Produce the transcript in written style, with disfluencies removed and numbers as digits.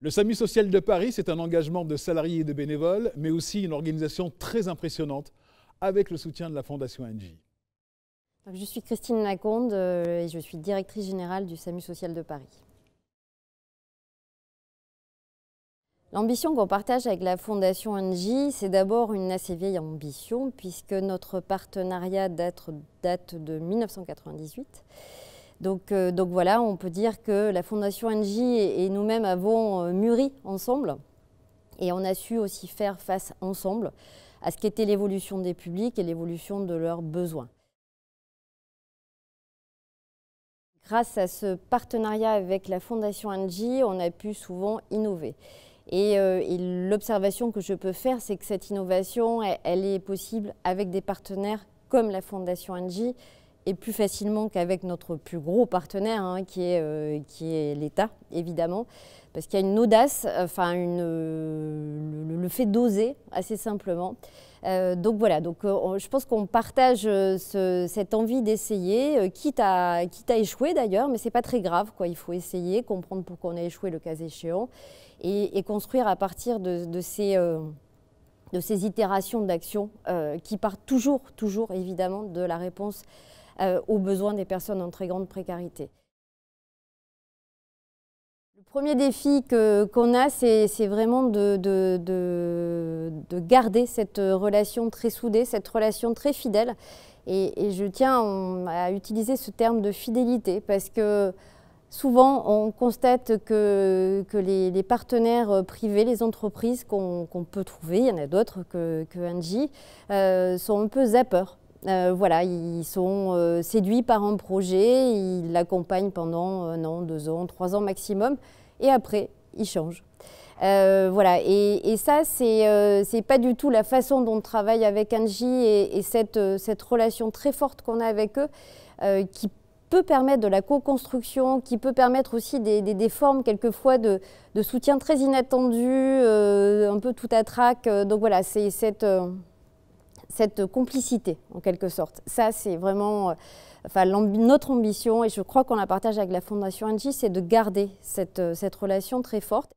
Le SAMU social de Paris, c'est un engagement de salariés et de bénévoles, mais aussi une organisation très impressionnante avec le soutien de la Fondation Engie. Je suis Christine Laconde et je suis directrice générale du SAMU social de Paris. L'ambition qu'on partage avec la Fondation Engie, c'est d'abord une assez vieille ambition puisque notre partenariat date de 1998. Donc voilà, on peut dire que la Fondation Engie et nous-mêmes avons mûri ensemble et on a su aussi faire face ensemble à ce qu'était l'évolution des publics et l'évolution de leurs besoins. Grâce à ce partenariat avec la Fondation Engie, on a pu souvent innover. Et l'observation que je peux faire, c'est que cette innovation, elle est possible avec des partenaires comme la Fondation Engie et plus facilement qu'avec notre plus gros partenaire, hein, qui est l'État, évidemment, parce qu'il y a une audace, le fait d'oser, assez simplement. Donc voilà, je pense qu'on partage cette envie d'essayer, quitte à échouer d'ailleurs, mais ce n'est pas très grave, quoi. Il faut essayer, comprendre pourquoi on a échoué le cas échéant, et construire à partir de ces itérations d'action qui partent toujours évidemment de la réponse aux besoins des personnes en très grande précarité. Le premier défi qu'on a, c'est vraiment de garder cette relation très soudée, cette relation très fidèle. Et je tiens à utiliser ce terme de fidélité parce que souvent on constate que les partenaires privés, les entreprises qu'on peut trouver, il y en a d'autres que Engie, sont un peu zappeurs. Voilà, ils sont séduits par un projet, ils l'accompagnent pendant 1 an, 2 ans, 3 ans maximum, et après, ils changent. Voilà, et ça, c'est pas du tout la façon dont on travaille avec Engie et cette relation très forte qu'on a avec eux, qui peut permettre de la co-construction, qui peut permettre aussi des formes quelquefois de soutien très inattendues, un peu tout à trac. Donc voilà, c'est cette complicité, en quelque sorte. Ça, c'est vraiment notre ambition, et je crois qu'on la partage avec la Fondation Engie, c'est de garder cette relation très forte.